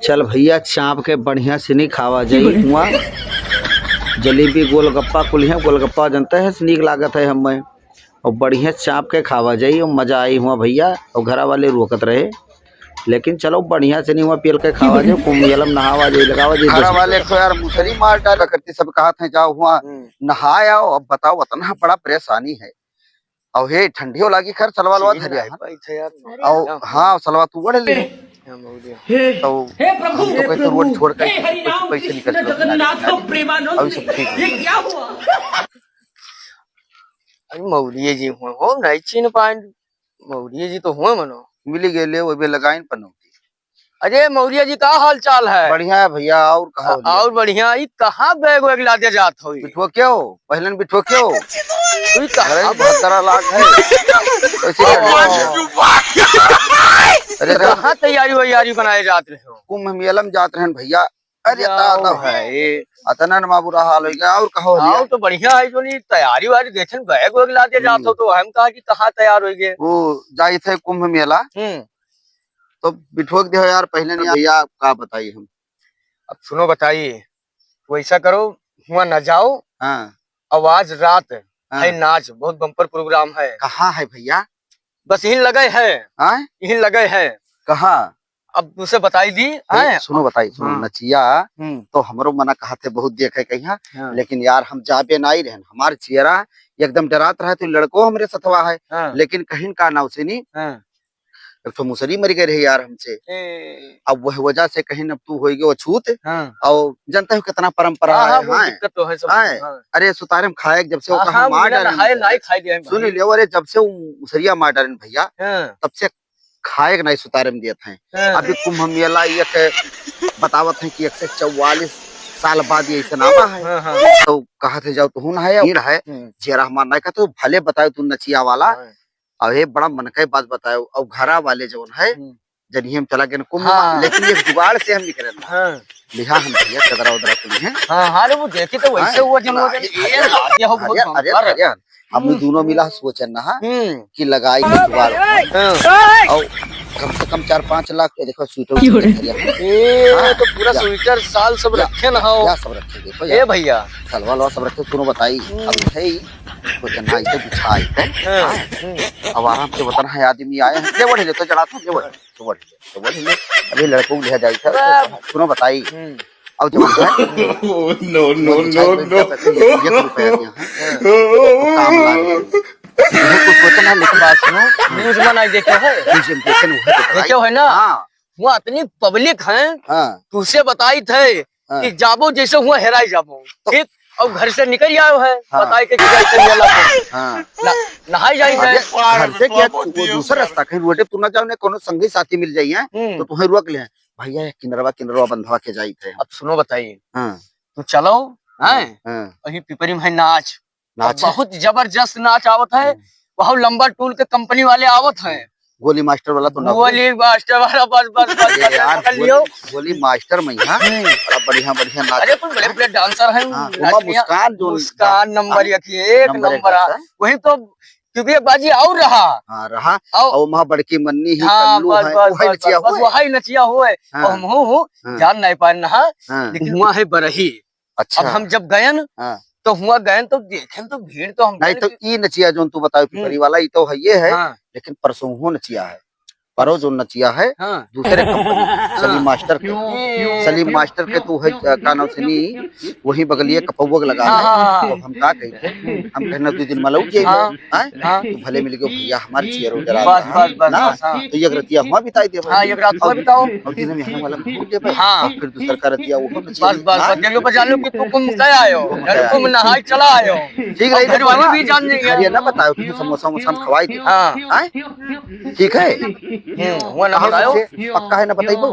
चल भैया चाप के बढ़िया से नहीं खावा जाई हुआ जलेबी गोलगप्पा कुल है गोलगप्पा जनता है स्नीक लागत है हमें और बढ़िया चाप के खावा जाई और मजा आई हुआ भैया और घरा वाले रोकत रहे लेकिन चलो बढ़िया से नहीं हुआ पेल के खावा जाए कुम्भलम नहावा जाए लगावा जाए घरा वाले को यार मुसरी मार डाला करती सब कहा था जाओ हुआ नहाए आओ अब बताओ इतना बड़ा परेशानी है और हे ठंडी हो लगी खैर सलवा लवा धरिया और हाँ सलवा तू बढ़ ले तो हम तो कहते रोड छोड़ कर पैसे निकल अभी सब ठीक है। अरे मौर्य जी हुए हो नहीं चीन पाए मौर्य जी तो हुए मनो मिली गए वो भी लगाइन पनौती। अरे मौर्य जी का हाल चाल है? बढ़िया है भैया और कहा और बढ़िया ही कहाँ बैग वैग लादे जात हो बिठो क्यों पहले बिठो क्यों तू कहाँ 72 लाख है अरे कहाँ तैयारी वैयारी बनाए जाते रहे हो? कुंभ मेलम जात रहे भैया। अरे है अतना न बुरा हाल हो गया और कहो हाँ तो बढ़िया है जो नहीं तैयारी वारी देखे बैग वैग लादे जाते हो तो हम कहा कि कहाँ तैयार हो गए वो जाए थे कुंभ मेला तो बिठोक दे यार पहले नहीं भैया का बताइए हम। अब सुनो बताइए वैसा करो हुआ न जाओ हाँ आवाज रात हाँ। है नाच बहुत बम्पर प्रोग्राम है। कहाँ है भैया? बस यहीं लगे है यहीं लगे है। कहाँ? अब तुझसे बताई दी है सुनो बताई सुनो हाँ। नचिया तो हमरो मना कहा थे बहुत देखे कहीं हाँ। लेकिन यार हम जाबे नहीं रहे हमारे चेहरा एकदम डरात रहे तो लड़को हमरे सतवा है हाँ। लेकिन कहीं का ना उसे नहीं एक तो मुसरी मर गए रहे यार हमसे अब वह वजह से कहीं अब तू हो गए अछूत और जनता है कितना परंपरा है दिक्कत तो है सब अरे सुतारे में खाए जब से वो मार डाले सुन लियो अरे जब से मुसरिया मार डाले भैया तब से खाए नहीं सुतारे में देते हैं। अभी कुंभ मेला बतावत है कि 144 साल बाद ये ऐसा नामा है तो कहा थे जाओ तू है है जेरा हमारा नहीं कहते भले बताओ तू नचिया वाला और ये बड़ा मन का बात बताओ और घरा वाले जो है जनी हम चला गए कुंभ लेकिन ये जुगाड़ से हम निकले लिहा हम भैया चदरा उदरा कुल है वो देखे तो वैसे हुआ अरे हम दोनों मिला सोचन ना कि लगाई जुगाड़ और कम से कम 4-5 लाख देखो स्वेटर तो पूरा स्वेटर साल सब रखे ना हो क्या सब रखे देखो ए भैया सलवार सब रखे तुम बताई अब है सोचन ना इसे बिछाई है अब आराम से बताना है आदमी आए हैं ले बढ़े तो चढ़ा था ले बढ़े अभी लड़कों ले जाई था सुनो बताई और जब नो नो नो नो काम लागे कुछ सोचना लेकिन बात सुनो न्यूज में नहीं देखे है ना वो इतनी पब्लिक है तुझसे बताई थे कि जाबो जैसे हुआ हेराई जाबो ठीक और घर से निकल आयो है बताई के नहाई जाई है घर से क्या दूसरा रास्ता कहीं रोटे तू ना जाओ ने कोनो संगी साथी मिल जाई है तो तुम्हें रुक ले भैया किनरवा बंधवा के जाई थे। अब सुनो बताइए तू चलो हैं वही पिपरी में नाच बहुत जबरदस्त नाच आवत है बहुत लंबा टूल के कंपनी वाले आवत हैं गोली मास्टर वाला तो गोली मास्टर वाला बस यार गोली मास्टर मैया बढ़िया नाच अरे कुछ बड़े डांसर हैं मुस्कान नंबर एक नंबर वही तो क्योंकि बाजी और रहा और वहाँ बड़की मन्नी ही वही नचिया हुए और हम जान नहीं पाए नहा लेकिन हुआ है बरही। अच्छा अब हम जब गए तो हुआ गए तो देखे तो भीड़ तो हम नहीं तो ई नचिया जो तू बताओ पिपरी वाला ये तो है ये है लेकिन परसों हो नचिया है परो जो नचिया है दूसरे कंपनी सलीम मास्टर के तू है का नाम सुनी वही बगलिए कपौग लगा तो हम का कहते हम कहना 2 दिन मलौ के तो भले मिल गयो भैया हमारे चेहरों जरा ना तो ये रतिया हुआ बिताई दे एक रात को बिताओ और दिन में हम वाला घूम के फिर दूसरा का रतिया वो बस जगह पर जानो कि तू कुम गया आयो तुम नहाई चला आयो ठीक है घर वाली भी जान नहीं है ये ना बताओ कि समोसा खवाई थी हां ठीक है वो ना बताओ पक्का है ना बताइबो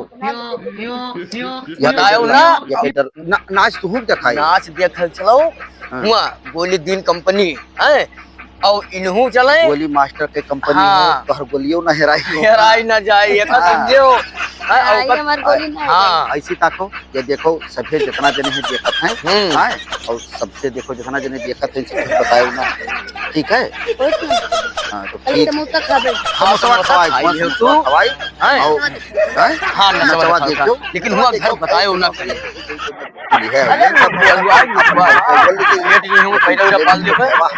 बताओ ना नाच तू दिखाई नाच देख चलो हुआ गोली दिन कंपनी है और इन्हू चले गोली मास्टर के कंपनी हाँ। हो, तोहर गोलियों न हेराई हो। हेराई ना जाए ये का समझो। हाँ ऐसी ताको ये देखो सभे जितना जने है देखत है हाँ, और सबसे देखो जितना जने देखत है सबसे बताओ ना, ठीक है हाँ तो ठीक समोसा खवाई हाँ नचवा देखो, लेकिन हुआ घर बतायो ना करे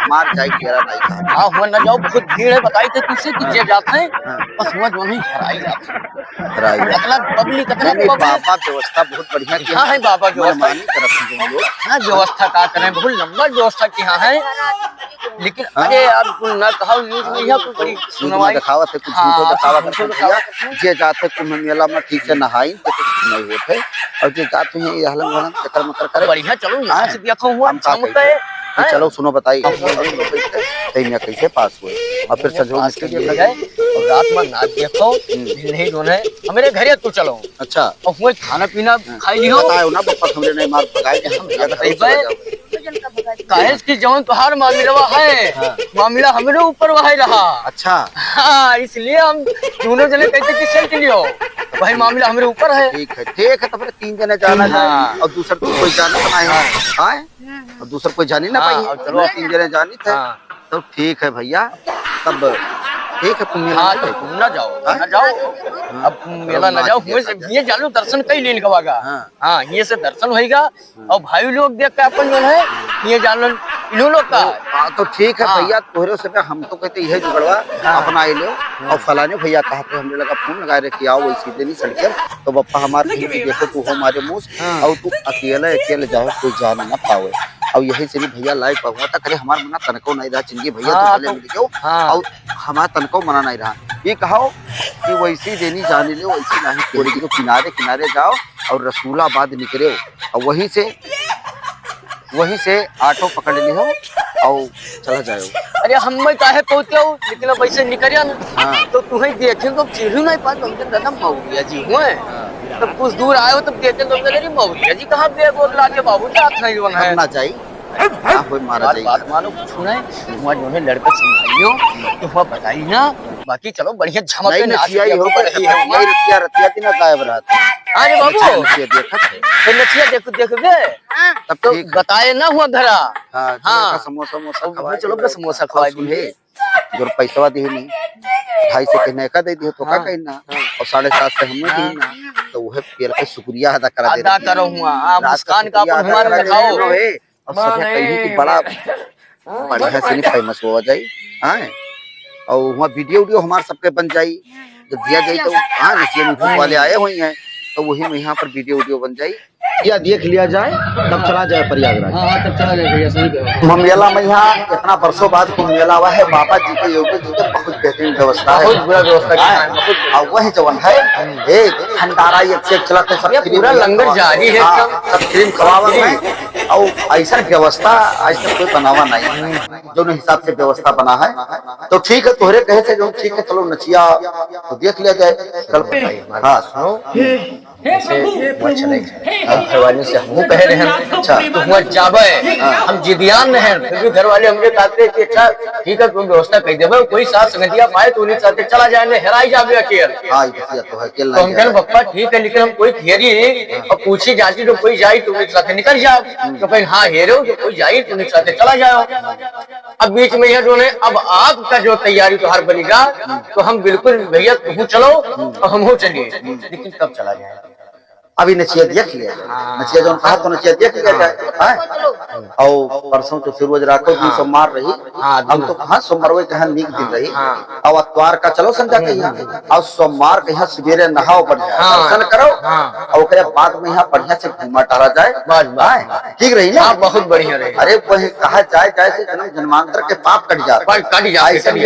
मार जाए घेरा नहीं था। हाँ हुआ ना जाओ, बहुत भीड़ है बताई थे तुझसे कि जे जाते हैं बस हुआ जो नहीं हराई जाते मतलब पब्लिक बाबा व्यवस्था बहुत बढ़िया की हाँ है बाबा व्यवस्था लोग हाँ व्यवस्था का करें, बहुत लंबा व्यवस्था की हाँ है। लेकिन अरे यार ना कहा न्यूज में यह बड़ी सुनवाई दिखावत है, कुछ झूठो दिखावत है भैया। जे जाते कुंभ मेला में ठीक से नहाई तो कुछ नहीं होते, और जे जाते हैं ये हलन वलन चक्कर मकर करे बढ़िया। चलो यहाँ से देखो हुआ चलो सुनो बताइए कैसे पास हुए और फिर सजो और रात में नाच देखो नहीं दोनों हमारे घर तू चलो। अच्छा और हुए खाना पीना खाई लियो बताओ ना पप्पा हमरे नहीं मार भगाए काहेस की जवन तोहार मामला है मामला हमरे ऊपर वह रहा। अच्छा हाँ इसलिए हम दोनों जने कहते कि चल चलियो भाई मामला हमारे ऊपर है। ठीक है तो फिर 3 जने जाना है और दूसरा कोई जाना तो नहीं है और दूसरा कोई जानी ना पाई, चलो 3 जने जानी थे तो ठीक है भैया। तब ठीक है तुम ना जाओ ना जाओ अब मेला ना जाओ, ये जानो दर्शन कई लेन कवागा हाँ ये से दर्शन होएगा और भाई लोग देख के अपन जो है ये जानो इन लोग का तो ठीक है भैया। तोहरे से हम तो कहते यही जुगड़वा अपना आई लो और फलाने भैया कहते हमने लगा फोन लगा रहे कि आओ इसी दिन ही सड़के तो बप्पा हमारे देखो तू हमारे मुँह और तू अकेले जाओ कोई जान ना पावे और यही से भी भैया लाइक हुआ था करे हमारा मना तनको नहीं रहा चिंगी भैया तो भले मिल गयो और हमारा तनको मना नहीं रहा। ये कहो कि वैसी देनी जाने लो वैसी नहीं थोड़ी तो किनारे किनारे जाओ और रसूलाबाद निकले और वहीं से ऑटो पकड़ लियो और चला जाओ। अरे हम मैं काहे पहुंचे हो लेकिन अब वैसे निकलिया ना तो तुम्हें देखे तो चिढ़ू नहीं पाए तुमसे दादा मौलिया जी हुए तब कुछ दूर आए हो तब कहते तो अरे मौलिया जी कहाँ बैग वोग लाके बाबू क्या ना चाहिए बात मानो सुना है वहाँ जो है लड़का संभालियो तो वहाँ बताई ना बाकी चलो बढ़िया झमक अरे बाबू नचिया देखो देखबे तब तो बताए ना हुआ घरा हाँ समोसा चलो समोसा खवा जो पैसा दी नहीं 2.5 से कहने का दे दियो तो का कहना और 7.5 से हमने दी ना तो वह पेड़ पे शुक्रिया अदा करो हुआ मुस्कान का अपन हमारा दिखाओ और सब कहीं की बड़ा बढ़िया से फेमस हो जाए हाँ और वहाँ वीडियो हमारे सबके बन जाये जब दिया जाए तो हाँ नचिया वाले आए हुए हैं तो वही में यहाँ पर वीडियो बन जाये या देख लिया जाए तब चला जाए प्रयागराज। तब चला जाए भैया सही कहो। कुंभ मेला में यहाँ इतना वर्षों बाद कुंभ मेला हुआ है बाबा जी के योगी जी के बहुत बेहतरीन व्यवस्था है, बहुत बुरा व्यवस्था और वही जवन है एक भंडारा एक से चलाते सब पूरा लंगर जारी है सब क्रीम खवावा है और ऐसा व्यवस्था आज तक कोई बनावा नहीं जो हिसाब से व्यवस्था बना है तो ठीक है तोहरे कहे से जो ठीक है चलो नचिया तो देख लिया जाए कल। हाँ सुनो घर वाले से हम कह रहे हैं अच्छा तो हुआ जाबे हम जिदियान में हैं फिर भी घर वाले हमने कहते कि अच्छा ठीक है कोई व्यवस्था कर देबे कोई साथ संगतिया पाए तो उन्हीं साथ चला जाए हेराई जाबे अकेले। हां ये तो है अकेले तो हम कहन बप्पा ठीक है लेकिन हम कोई घेरी और पूछी जाती तो कोई जाई तो उन्हीं साथ निकल जाओ तो कहीं हां हेरो तो कोई जाई तो उन्हीं साथ चला जाओ। अब बीच में यह जो है अब आपका जो तैयारी तो हर बनेगा तो हम बिल्कुल भैया तुम चलो और हम हो चलिए लेकिन कब चला जाए अभी नचिया देख लिया नचिया जो कहा तो नचिया देख लिया जाए और परसों तो फिर रोज रात को सोमवार रही हम तो कहा सोमवार कहा नीक दिन रही और अतवार का चलो संजा के यहाँ और सोमवार के यहाँ सवेरे नहाओ बढ़िया दर्शन करो और बाद में यहाँ बढ़िया से घूमा टहला जाए ठीक रही ना बहुत बढ़िया रही। अरे वही कहा जाए जैसे जन्म जन्मांतर के पाप कट जाते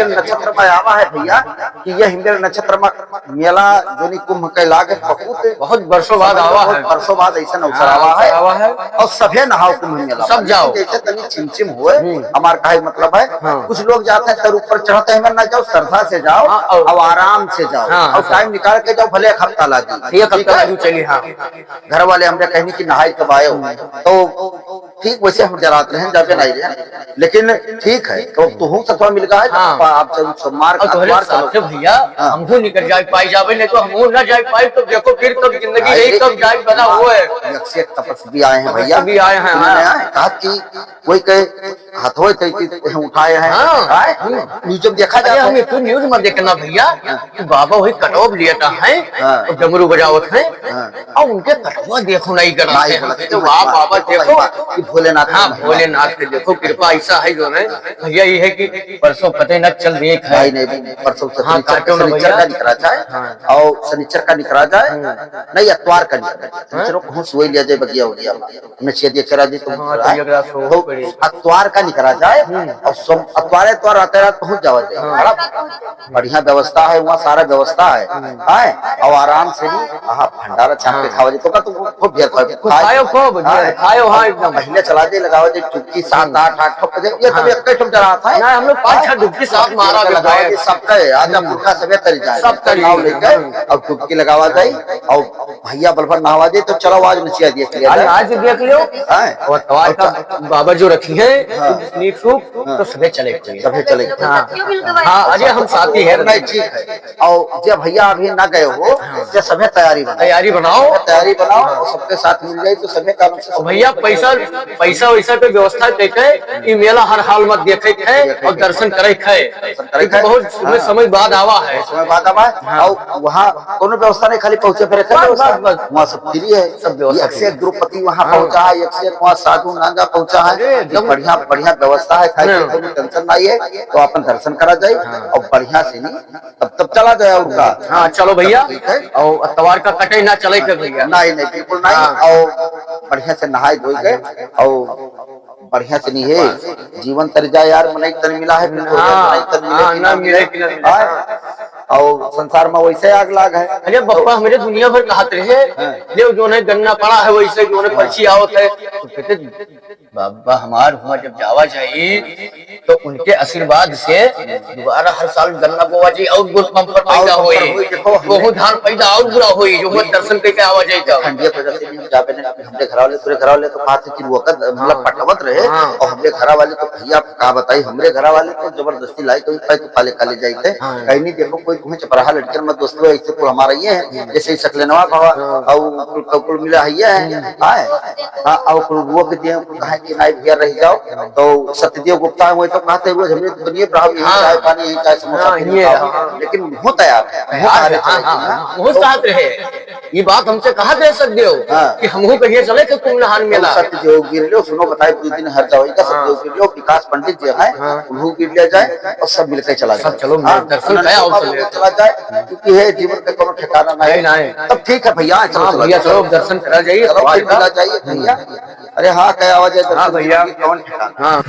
नक्षत्र में आवा है भैया कि यह हिंदू नक्षत्र में मेला जो कुंभ कैलाश बहुत वर्षों बाद वर्षों बाद ऐसा अवसर आवा है और सभे नहाओ कुंभ मेला सब जाओ जैसे तनी चिमचिम हुए हमारा का मतलब है कुछ लोग जाते हैं ऊपर चढ़ते हैं ना जाओ श्रद्धा से जाओ और आराम से जाओ और टाइम निकाल के जाओ भले एक हफ्ता लगे चलिए। हाँ घर वाले हमने कहनी की नहाई कब आए तो ठीक वैसे हम जरात रहे जाबे नहीं रहे, लेकिन ठीक है तो तू सतवा मिल गया है। आप जब सोमवार का भैया हमको निकल जाए पाई जावे, नहीं तो हम ना जाए पाई तो देखो फिर कब जिंदगी रही कब जाए बना हुआ है। अक्षय तपस्वी आए हैं भैया, भी आए हैं। कहा कि कोई कहे हाथों उठाए हैं म्यूजियम देखा जाए। हमें तो न्यूज में देखना भैया कि बाबा वही कटोब लिया है डमरू बजावत है और उनके कटवा देखो नहीं कर रहा है। तो वाह बाबा देखो कि भोलेनाथ, हाँ भोलेनाथ के देखो कृपा ऐसा है जो है भैया ये है कि परसों पते न चल देख है नहीं परसों शनिचर का निकला जाए और शनिचर का निकला जाए नहीं अतवार का निकला सोई लिया जाए बगिया हो गया हमने छेद करा दी तो अतवार का निकला जाए और अतवारे अतवार आते रात पहुंच जावा जाए। बड़ा बढ़िया व्यवस्था है वहाँ, सारा व्यवस्था है और आराम से भंडारा छाप के खावा जाए तो खूब ढेर खाओ एकदम महीने चला दे लगावा जाए चुटकी 7 8 8 बजे ये सब एक कई डरा था ना हम लोग 5 6 डुबकी साथ मारा लगावा जाए सबका आजा पुरखा सबे तरी जाए सब नाव लेके और चुटकी लगावा जाए और भैया बलभर नहावा दे तो चलो आज नचिया दिए आज देख लियो और तवार का बाबा जो रखी है तो सभी चले हाँ अजय हम साथी है नहीं ठीक है। और जब भैया अभी ना गए हो जब सभी तैयारी बनाओ सबके साथ मिल जाए तो सभी काम से भैया पैसा वैसा पे व्यवस्था देखे मेला हर हाल में देखे है और दर्शन करे है बहुत समय बाद आवा है और वहाँ कोनो व्यवस्था नहीं खाली पहुँचे फिर वहाँ सब फ्री है सब व्यवस्था द्रौपदी वहाँ पहुँचा है वहाँ साधु नांगा पहुँचा है एकदम बढ़िया बढ़िया व्यवस्था है खाली टेंशन नहीं है तो अपन दर्शन करा जाए और बढ़िया से नहीं तब चला जाए उनका। हाँ चलो भैया और अतवार का कटे ना चले भैया नहीं बिल्कुल नहीं और बढ़िया से नहाए धोई गए और बढ़िया से नहीं है जीवन तर जाए यार मन तर मिला है ना मिले और संसार में वैसे आग लाग है। अरे बप्पा हमारे दुनिया भर कहते रहे जो है गन्ना पड़ा है वैसे जो है पर्ची आवत है तो कहते बाबा हमार हुआ जब जावा चाहिए तो उनके आशीर्वाद से दोबारा हर साल गन्ना बोवा चाहिए और बम्पर पैदा हो धान पैदा और बुरा हो जो दर्शन करके आवा जाए हमने घर वाले तो बात मतलब पटवत रहे और हमने घर वाले तो भैया कहा बताई हमरे घर वाले तो जबरदस्ती लाए तो काले काले जाते कहीं नहीं देखो कोई तुम्हें चपराहा लड़कियों में दोस्तों ऐसे को हमारा ये है जैसे सकलेनवा भावा और मिला है और वो भी दिए कहा कि नाई भैया रह जाओ तो सत्यदेव गुप्ता है वो तो कहते हुए हमने दुनिया ब्राह्मण यही चाय पानी यही चाय समोसा लेकिन बहुत है ये बात हमसे कहा दे सकते हो कि हमहू कहिए चले कि तुम नहान मेला सत्यदेव गिर लो सुनो बताए 2 दिन हर जाओगा सत्यदेव गिर लो विकास पंडित जी है उन्होंने गिर लिया जाए और सब मिलकर चला जाए चलो दर्शन चला जाए क्योंकि है जीवन का कोनो ठिकाना नहीं तब ठीक है भैया चलो दर्शन करा जाइए भैया। अरे हाँ क्या आवाज है हाँ भैया कौन ठिकाना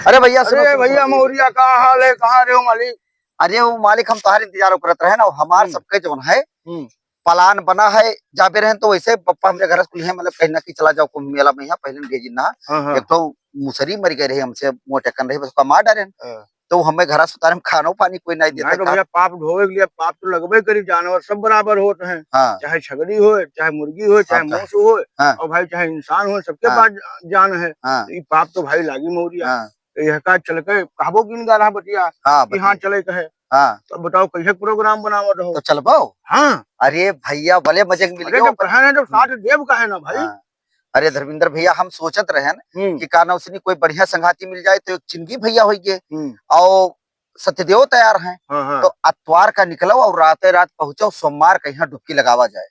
अरे भैया मौर्या कहाँ हाल है कहाँ रहे हो मालिक। अरे वो मालिक हम तुम्हारे इंतजार करत रहे ना हमार सबके जो है प्लान बना है जाबे रहे तो वैसे पप्पा हमरे घर स्कूल है मतलब कहीं ना कहीं चला जाओ कुंभ मेला में यहाँ पहले भेजी ना एक तो मुसरी मर गए रहे हमसे मोटे कन रहे बस मार डाले तो हमें घर सुतार में खानो पानी कोई नहीं देता तो भैया पाप ढोवे के लिए पाप तो लगभग करी जानवर सब बराबर होते हैं चाहे छगड़ी हो चाहे मुर्गी हो चाहे मूस हो और भाई चाहे इंसान हो सबके पास जान है ये पाप तो भाई लागी मौरिया यह का चल के कहबो किन गा रहा बटिया कि हाँ चले कहे तो बताओ कैसे प्रोग्राम बनाओ रहो तो चल पाओ। हाँ अरे भैया भले मजे मिल गए जब साथ देव का है ना भाई। अरे धर्मेंद्र भैया हम सोचत रहे कि का ना उसने कोई बढ़िया संगाती मिल जाए तो एक चिंगी भैया हो गए और सत्यदेव तैयार हैं तो अतवार का निकलो और रात पहुंचो सोमवार का यहाँ डुबकी लगावा जाए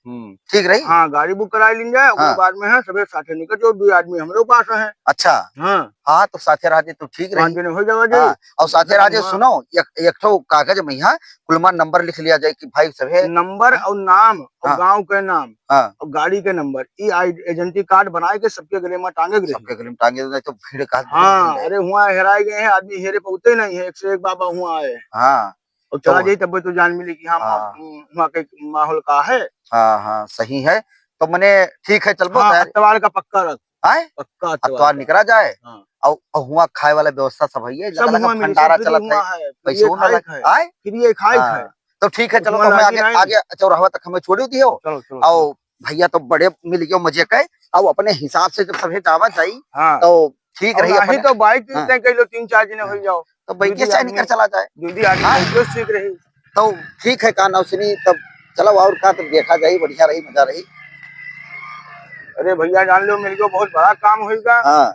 ठीक रही। हाँ गाड़ी बुक करा ली जाए बाद में है सबे साथे निकल जो 2 आदमी हमारे पास है। अच्छा हाँ तो साथे राजे तो ठीक रही हो जाए और साथे राजे सुनो एक ठो कागज में यहाँ कुलमा नंबर लिख लिया जाए कि भाई सभी नंबर और नाम और गाँव के नाम और गाड़ी के नंबर एजेंटी कार्ड बनाए के सबके गले में टांगे तो भीड़ का अरे हुआ हेराए गए हैं आदमी हेरे पहुंचते नहीं है 101 बाबा हुआ है और चला जाए तब तो जान मिली कि हाँ वहाँ के माहौल का है। हाँ सही है तो मैंने ठीक है चल अतवार का पक्का रख पक्का अतवार निकला जाए और हुआ खाए वाला व्यवस्था सब है भंडारा चलता है पैसे फिर ये खाए तो ठीक है चलो तो हमें आगे चौराहा तक हमें छोड़ी दियो और भैया तो बड़े मिल गयो मजे के और अपने हिसाब से जब सभे जावा जाई हाँ। तो ठीक रही नहीं तो बाइक हाँ। तय कर लो 3-4 जने हो जाओ तो बैठिए चाहे निकल चला जाए दूधी आदमी जो ठीक रही। तो ठीक है का नौसनी तब चलो और का तब देखा जाए बढ़िया रही मजा रही। अरे भैया जान लो मेरे को बहुत बड़ा काम होगा। हाँ